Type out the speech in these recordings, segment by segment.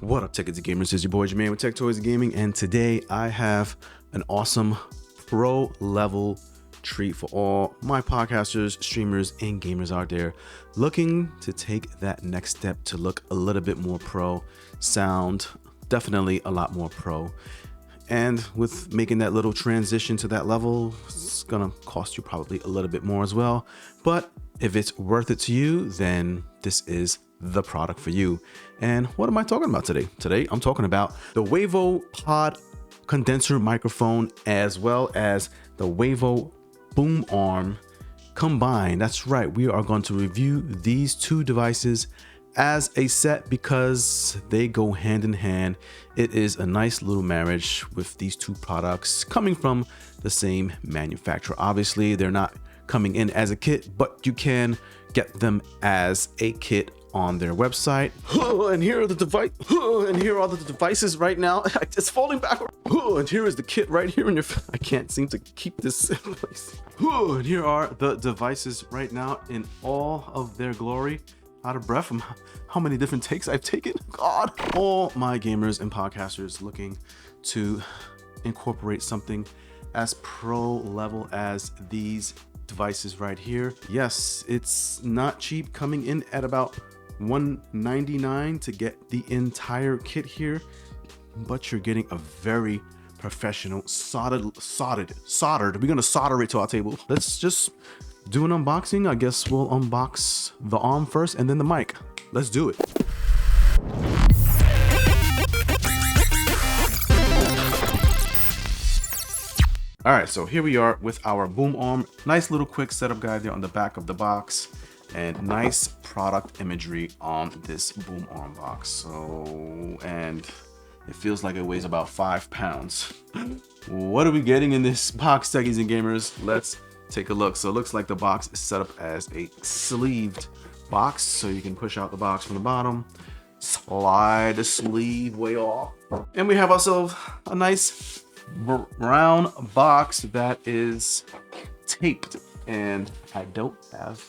What up, Tech It's Gamers? It's your boy Jermaine with Tech Toys Gaming, and today I have an awesome pro level treat for all my podcasters, streamers, and gamers out there looking to take that next step to look a little bit more pro, sound definitely a lot more pro. And with making that little transition to that level, it's gonna cost you probably a little bit more as well. But if it's worth it to you, then this is the product for you. And what am I talking about today? Today, I'm talking about the Wavo Pod condenser microphone as well as the Wavo boom arm combined. That's right. We are going to review these two devices as a set because they go hand in hand. It is a nice little marriage with these two products coming from the same manufacturer. Obviously, they're not coming in as a kit, but you can get them as a kit on their website. And here are the and here are the devices right now. It's falling backward. And here is the kit right here in your I can't seem to keep this in place. And here are the devices right now in all of their glory. Out of breath from how many different takes I've taken. God, all my gamers and podcasters looking to incorporate something as pro level as these devices right here. Yes, it's not cheap, coming in at about $199 to get the entire kit here, but you're getting a very professional soldered. We're gonna solder it to our table. Let's just do an unboxing. I guess we'll unbox the arm first and then the mic. Let's do it. All right, so here we are with our boom arm. Nice little quick setup guide there on the back of the box, and nice product imagery on this boom arm box. So, and it feels like it weighs about 5 pounds. What are we getting in this box, techies and gamers? Let's take a look. So it looks like the box is set up as a sleeved box, so you can push out the box from the bottom, slide the sleeve way off, and we have ourselves a nice brown box that is taped. And I don't have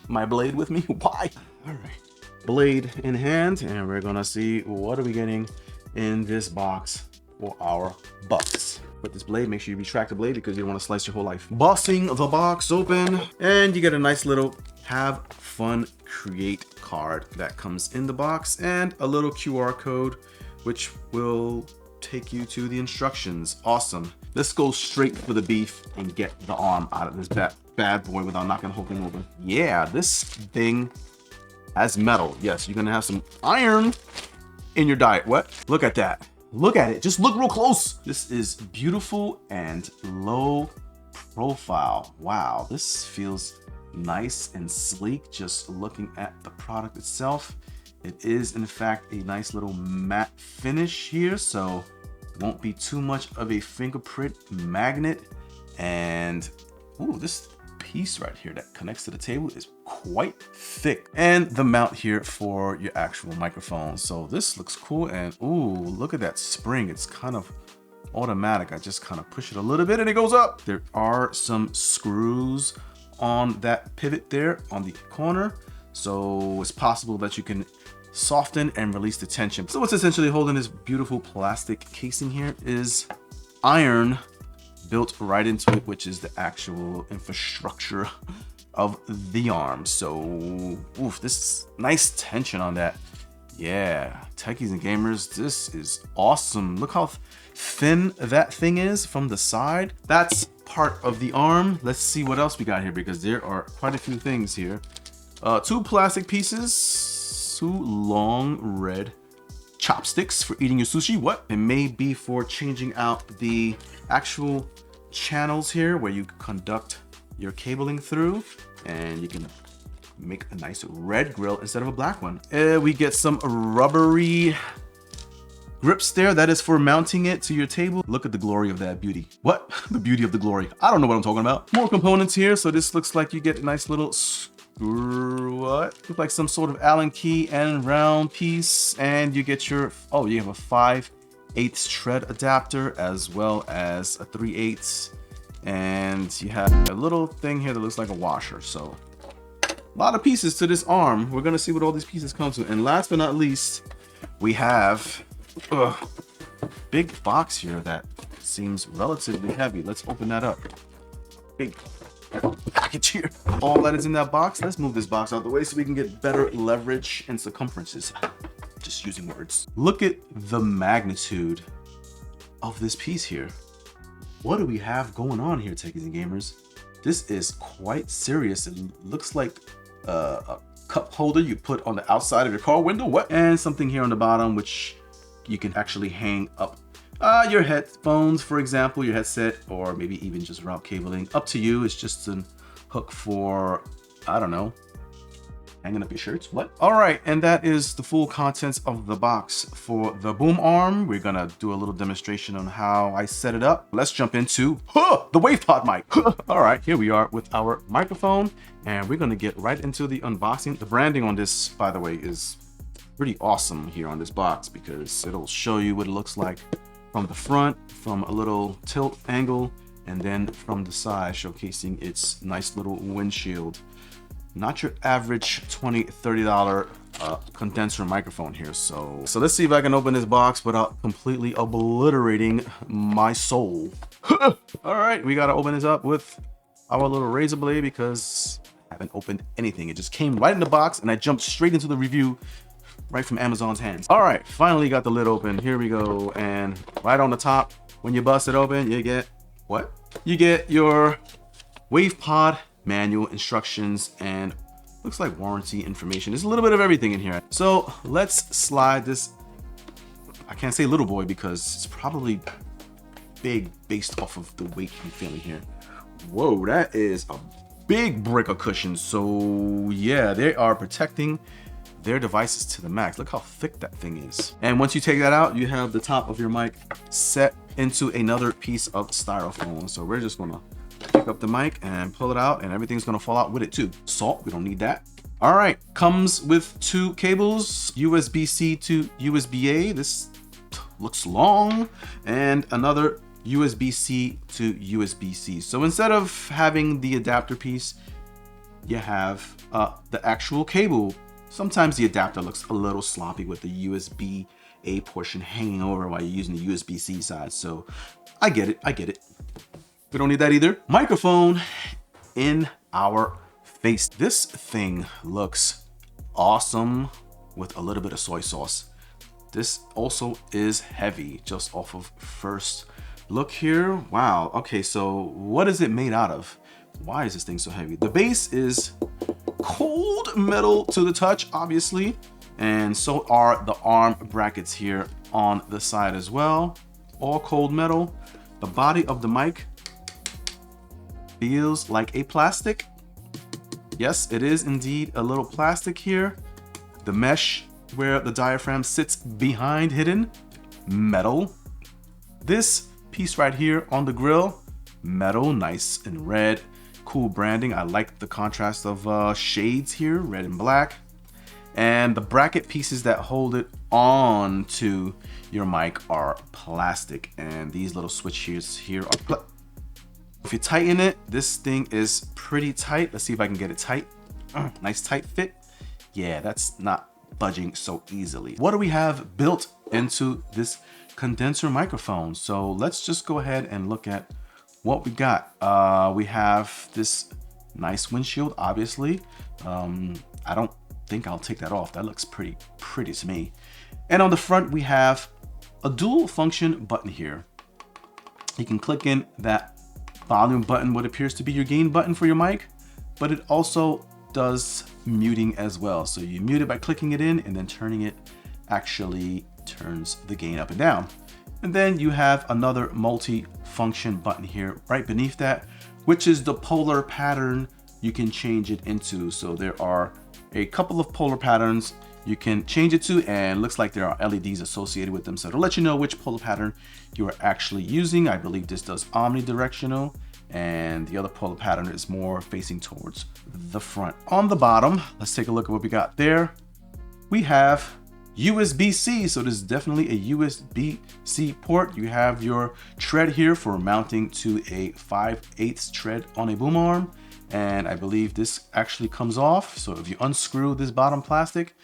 my blade with me. Why? All right, blade in hand, and we're gonna see what are we getting in this box for our bucks. With this blade, make sure you retract the blade because you don't want to slice your whole life. Busting the box open, and you get a nice little have fun create card that comes in the box, and a little QR code which will take you to the instructions. Awesome. Let's go straight for the beef and get the arm out of this bad boy without knocking the whole thing over. Yeah, this thing has metal. Yes, you're gonna have some iron in your diet. What? Look at that. Look at it. Just look real close. This is beautiful and low profile. Wow, this feels nice and sleek just looking at the product itself. It is in fact a nice little matte finish here, so won't be too much of a fingerprint magnet. And ooh, this piece right here that connects to the table is quite thick, and the mount here for your actual microphone. So this looks cool, and ooh, look at that spring. It's kind of automatic. I just kind of push it a little bit and it goes up. There are some screws on that pivot there on the corner, so it's possible that you can soften and release the tension. So what's essentially holding this beautiful plastic casing here is iron built right into it, which is the actual infrastructure of the arm. So oof, this nice tension on that. Yeah, techies and gamers, this is awesome. Look how thin that thing is from the side. That's part of the arm. Let's see what else we got here, because there are quite a few things here. 2 plastic pieces, 2 long red chopsticks for eating your sushi. What? It may be for changing out the actual channels here where you conduct your cabling through, and you can make a nice red grill instead of a black one. We get some rubbery grips there. That is for mounting it to your table. Look at the glory of that beauty. What? The beauty of the glory. I don't know what I'm talking about. More components here. So this looks like you get a nice little what? Look like some sort of Allen key and round piece, and you get your, oh, you have a 5/8 tread adapter as well as a 3/8, and you have a little thing here that looks like a washer. So a lot of pieces to this arm. We're gonna see what all these pieces come to. And last but not least, We have big box here that seems relatively heavy. Let's open that up. Big package here. All that is in that box. Let's move this box out of the way so we can get better leverage and circumferences. Just using words. Look at the magnitude of this piece here. What do we have going on here, techies and gamers? This is quite serious. It looks like a cup holder you put on the outside of your car window. What? And something here on the bottom which you can actually hang up your headphones, for example, your headset, or maybe even just route cabling. Up to you. It's just a hook for, I don't know, hanging up your shirts. What? All right, and that is the full contents of the box for the boom arm. We're gonna do a little demonstration on how I set it up. Let's jump into the WavePod mic. All right, here we are with our microphone, and we're gonna get right into the unboxing. The branding on this, by the way, is pretty awesome here on this box because it'll show you what it looks like from the front, from a little tilt angle, and then from the side, showcasing its nice little windshield. Not your average $20, $30 condenser microphone here. So let's see if I can open this box without completely obliterating my soul. All right, we gotta open this up with our little razor blade because I haven't opened anything. It just came right in the box and I jumped straight into the review right from Amazon's hands. All right, finally got the lid open. Here we go. And right on the top, when you bust it open, you get what? You get your WavePod manual instructions and looks like warranty information. There's a little bit of everything in here. So let's slide this. I can't say little boy because it's probably big based off of the weight I'm feeling here. Whoa, that is a big brick of cushion. So yeah, they are protecting their devices to the max. Look how thick that thing is. And once you take that out, you have the top of your mic set into another piece of styrofoam. So we're just gonna pick up the mic and pull it out, and everything's gonna fall out with it too. Salt, we don't need that. All right, comes with two cables, USB-C to USB-A. This looks long, and another USB-C to USB-C. So instead of having the adapter piece, you have the actual cable. Sometimes the adapter looks a little sloppy with the USB-A portion hanging over while you're using the USB-C side. So I get it. We don't need that either. Microphone in our face. This thing looks awesome with a little bit of soy sauce. This also is heavy just off of first look here. Wow. Okay, so what is it made out of? Why is this thing so heavy? The base is cold metal to the touch, obviously, and so are the arm brackets here on the side as well. All cold metal. The body of the mic feels like a plastic. Yes, it is indeed a little plastic here. The mesh where the diaphragm sits behind hidden, metal. This piece right here on the grill, metal, nice and red. Cool branding. I like the contrast of shades here, red and black. And the bracket pieces that hold it on to your mic are plastic. And these little switches here are if you tighten it, this thing is pretty tight. Let's see if I can get it tight. Nice tight fit. Yeah, that's not budging so easily. What do we have built into this condenser microphone? So let's just go ahead and look at what we got. We have this nice windshield, obviously. I don't think I'll take that off. That looks pretty to me. And on the front, we have a dual function button here. You can click in that volume button, what appears to be your gain button for your mic, but it also does muting as well. So you mute it by clicking it in, and then turning it actually turns the gain up and down. And then you have another multi-function button here right beneath that, which is the polar pattern you can change it into. So there are a couple of polar patterns you can change it to, and looks like there are LEDs associated with them. So to let you know which polar pattern you are actually using, I believe this does omnidirectional, and the other polar pattern is more facing towards the front. On the bottom, let's take a look at what we got there. We have USB-C, so this is definitely a USB-C port. You have your tread here for mounting to a 5/8 tread on a boom arm, and I believe this actually comes off. So if you unscrew this bottom plastic,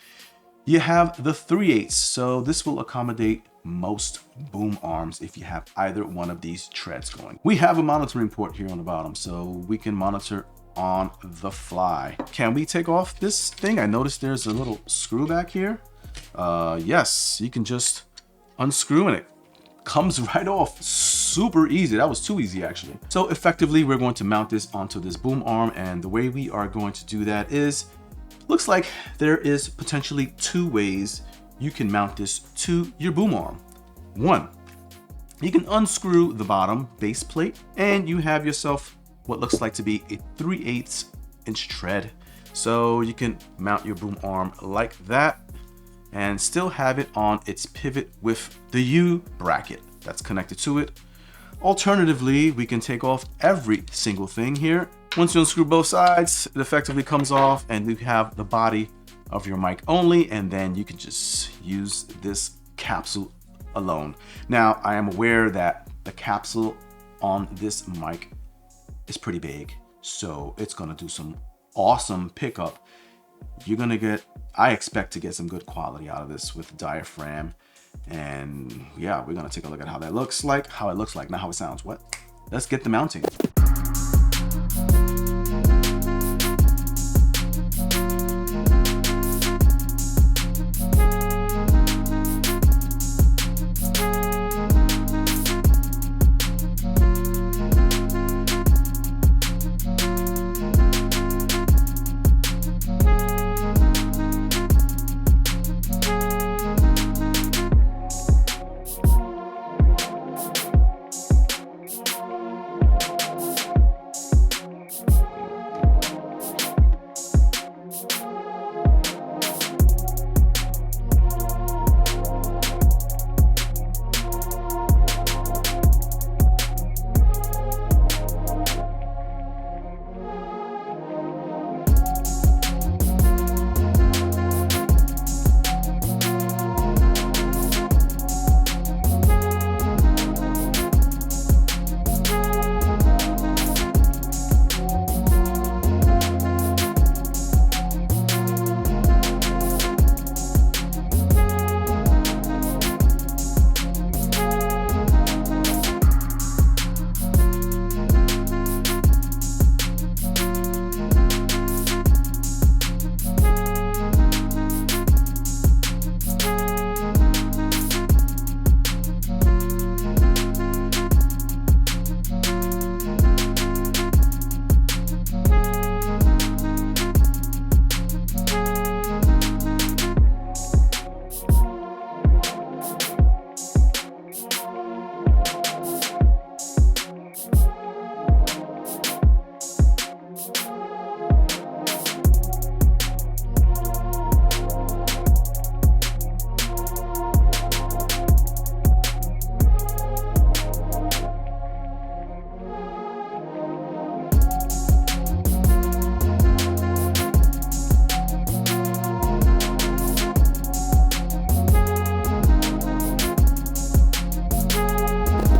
You have the 3/8, so this will accommodate most boom arms if you have either one of these treads going. We have a monitoring port here on the bottom, so we can monitor on the fly. Can we take off this thing? I noticed there's a little screw back here. Yes, you can just unscrew and it comes right off. Super easy. That was too easy actually. So effectively, we're going to mount this onto this boom arm, and the way we are going to do that is, looks like there is potentially 2 ways you can mount this to your boom arm. 1, you can unscrew the bottom base plate and you have yourself what looks like to be a 3/8 inch tread. So you can mount your boom arm like that and still have it on its pivot with the U bracket that's connected to it. Alternatively, we can take off every single thing here. Once you unscrew both sides, it effectively comes off and you have the body of your mic only, and then you can just use this capsule alone. Now, I am aware that the capsule on this mic is pretty big, so it's gonna do some awesome pickup. You're gonna get, I expect to get some good quality out of this with the diaphragm. And yeah, we're gonna take a look at how that looks like, how it looks like, not how it sounds. What? Let's get the mounting.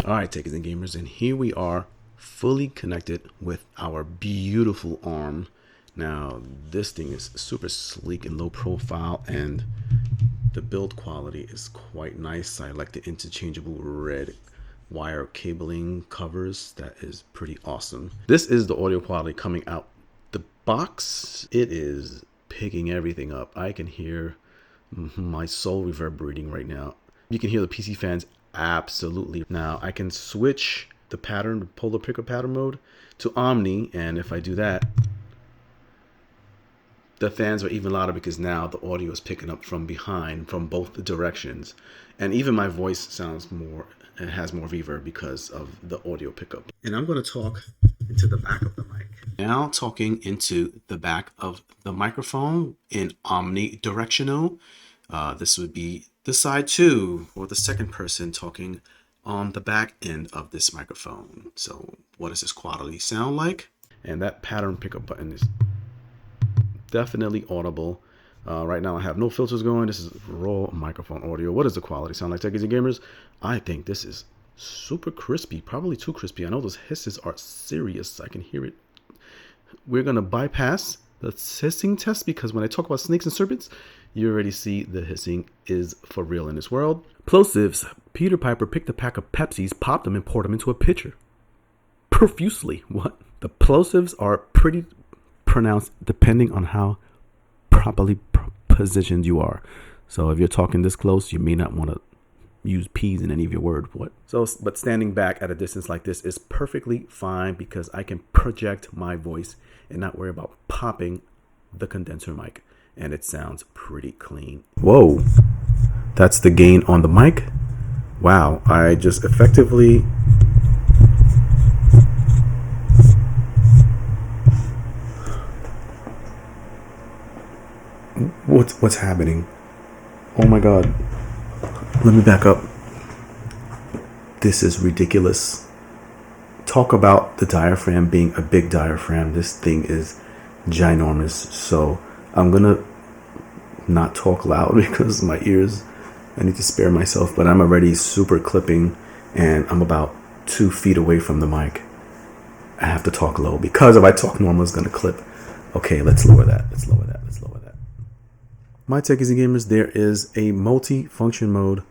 All right, takers and gamers, and here we are fully connected with our beautiful arm. Now, this thing is super sleek and low profile, and the build quality is quite nice. I like the interchangeable red wire cabling covers. That is pretty awesome. This is the audio quality coming out the box. It is picking everything up. I can hear my soul reverberating right now. You can hear the PC fans absolutely. Now I can switch the pattern, the polar pickup pattern mode, to Omni, and if I do that, the fans are even louder because now the audio is picking up from behind, from both directions, and even my voice sounds more, it has more reverb because of the audio pickup. And I'm going to talk into the back of the mic. Now talking into the back of the microphone in omnidirectional. This would be the side 2, or the second person talking on the back end of this microphone. So what does this quality sound like? And that pattern pickup button is definitely audible. Right now I have no filters going. This is raw microphone audio. What does the quality sound like, techies and gamers? I think this is super crispy, probably too crispy. I know those hisses are serious. I can hear it. We're gonna bypass the hissing test because when I talk about snakes and serpents, You already see the hissing is for real in this world. Plosives. Peter Piper picked a pack of Pepsis, popped them, and poured them into a pitcher. Profusely. What? The plosives are pretty pronounced depending on how properly positioned you are. So if you're talking this close, you may not want to use P's in any of your word. What? So, but standing back at a distance like this is perfectly fine because I can project my voice and not worry about popping the condenser mic. And it sounds pretty clean. Whoa, that's the gain on the mic. Wow, I just effectively what's happening? Oh my god. Let me back up. This is ridiculous. Talk about the diaphragm being a big diaphragm. This thing is ginormous. So I'm gonna not talk loud because my ears, I need to spare myself, but I'm already super clipping and I'm about 2 feet away from the mic. I have to talk low because if I talk normal, it's gonna clip. Okay, let's lower that. My techies and gamers, there is a multi-function mode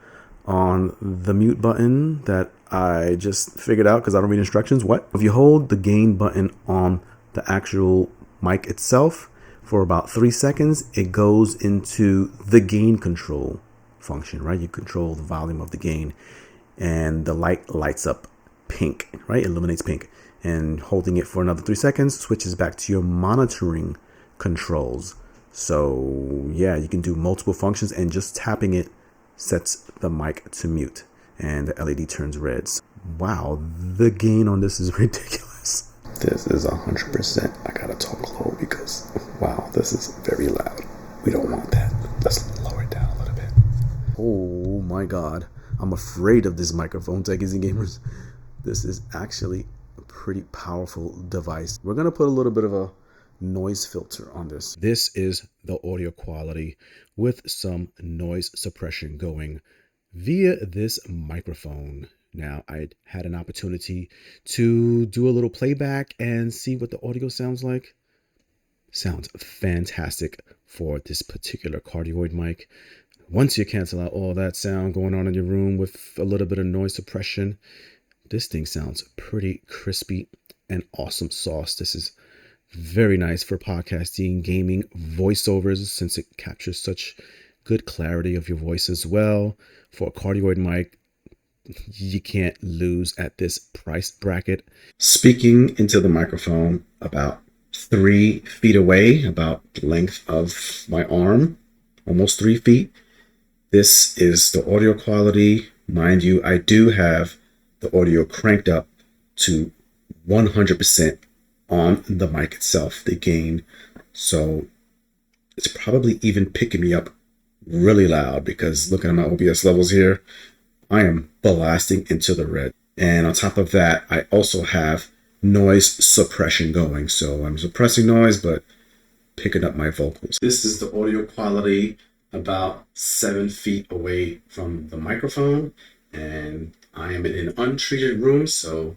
on the mute button that I just figured out because I don't read instructions. What? If you hold the gain button on the actual mic itself for about 3 seconds, it goes into the gain control function, right? You control the volume of the gain and the light lights up pink, right? Illuminates pink. And holding it for another 3 seconds switches back to your monitoring controls. So yeah, you can do multiple functions and just tapping it sets the mic to mute and the LED turns red. Wow, the gain on this is ridiculous. This is 100%. I gotta talk low because wow, this is very loud. We don't want that. Let's lower it down a little bit. Oh my god, I'm afraid of this microphone, techies and gamers. This is actually a pretty powerful device. We're gonna put a little bit of a noise filter on this. This is the audio quality with some noise suppression going via this microphone. Now, I had an opportunity to do a little playback and see what the audio sounds like. Sounds fantastic for this particular cardioid mic. Once you cancel out all that sound going on in your room with a little bit of noise suppression, this thing sounds pretty crispy and awesome sauce. This is very nice for podcasting, gaming, voiceovers, since it captures such good clarity of your voice as well. For a cardioid mic, you can't lose at this price bracket. Speaking into the microphone about 3 feet away, about the length of my arm, almost 3 feet. This is the audio quality. Mind you, I do have the audio cranked up to 100% on the mic itself, the gain. So it's probably even picking me up really loud because looking at my OBS levels here, I am blasting into the red. And on top of that, I also have noise suppression going. So I'm suppressing noise, but picking up my vocals. This is the audio quality about 7 feet away from the microphone. And I am in an untreated room, so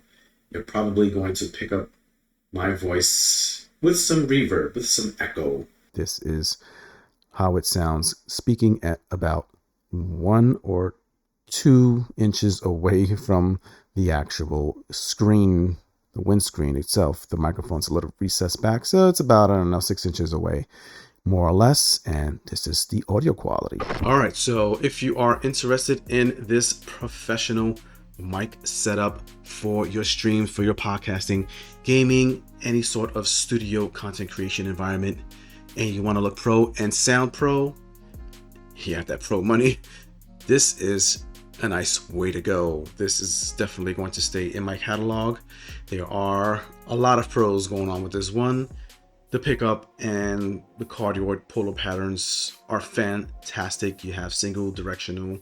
you're probably going to pick up my voice with some reverb, with some echo. This is how it sounds speaking at about 1 or 2 inches away from the actual screen, the windscreen itself. The microphone's a little recessed back, so it's about, I don't know, 6 inches away, more or less. And this is the audio quality. All right, so if you are interested in this professional mic setup for your streams, for your podcasting, gaming, any sort of studio content creation environment, and you want to look pro and sound pro, you have that pro money, this is a nice way to go. This is definitely going to stay in my catalog. There are a lot of pros going on with this one. The pickup and the cardioid polar patterns are fantastic. You have single directional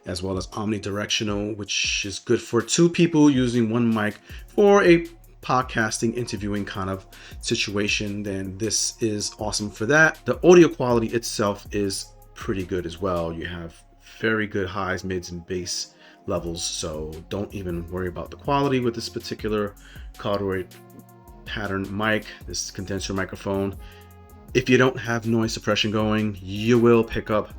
as well as omnidirectional, which is good for 2 people using one mic for a podcasting, interviewing kind of situation. Then this is awesome for that. The audio quality itself is pretty good as well. You have very good highs, mids, and bass levels, so don't even worry about the quality with this particular cardioid pattern mic, this condenser microphone. If you don't have noise suppression going, you will pick up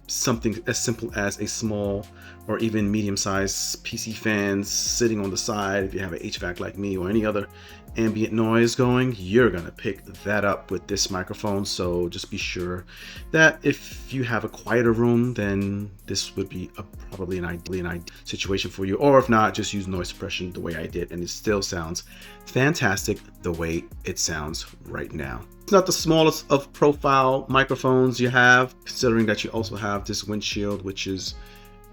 something as simple as a small or even medium-sized PC fans sitting on the side. If you have an HVAC like me or any other ambient noise going, you're gonna pick that up with this microphone. So just be sure that if you have a quieter room, then this would be probably an ideal situation for you. Or if not, just use noise suppression the way I did, and it still sounds fantastic the way it sounds right now. It's not the smallest of profile microphones you have, considering that you also have this windshield, which is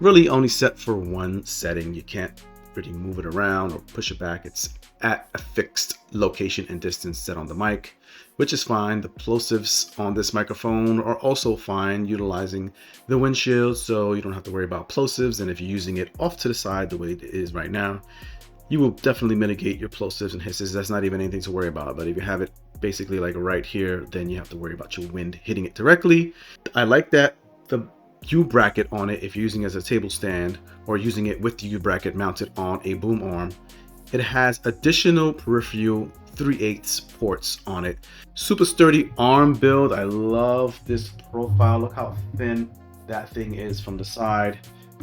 really only set for one setting. You can't really move it around or push it back. It's at a fixed location and distance set on the mic, which is fine. The plosives on this microphone are also fine utilizing the windshield, so you don't have to worry about plosives. And if you're using it off to the side the way it is right now, you will definitely mitigate your plosives and hisses. That's not even anything to worry about. But if you have it basically like right here, then you have to worry about your wind hitting it directly. I like that the U bracket on it, if you're using it as a table stand or using it with the U bracket mounted on a boom arm, it has additional peripheral 3/8 ports on it. Super sturdy arm build. I love this profile. Look how thin that thing is from the side,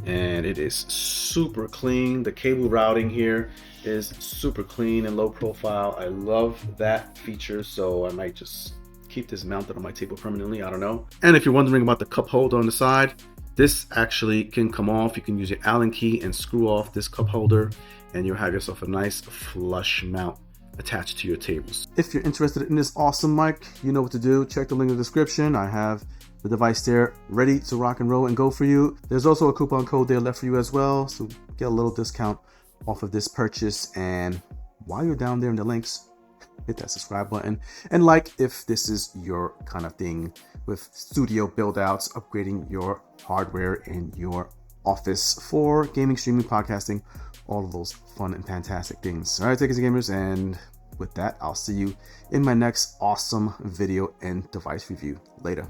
and it is super clean. The cable routing here is super clean and low profile. I love that feature, so I might just keep this mounted on my table permanently. I don't know. And if you're wondering about the cup holder on the side, this actually can come off. You can use your Allen key and screw off this cup holder, and you'll have yourself a nice flush mount attached to your tables. If you're interested in this awesome mic, you know what to do. Check the link in the description. I have the device there ready to rock and roll and go for you. There's also a coupon code there left for you as well, so get a little discount off of this purchase. And while you're down there in the links, hit that subscribe button and like if this is your kind of thing with studio build outs, upgrading your hardware in your office for gaming, streaming, podcasting, all of those fun and fantastic things. All right, takers and gamers, and with that, I'll see you in my next awesome video and device review. Later.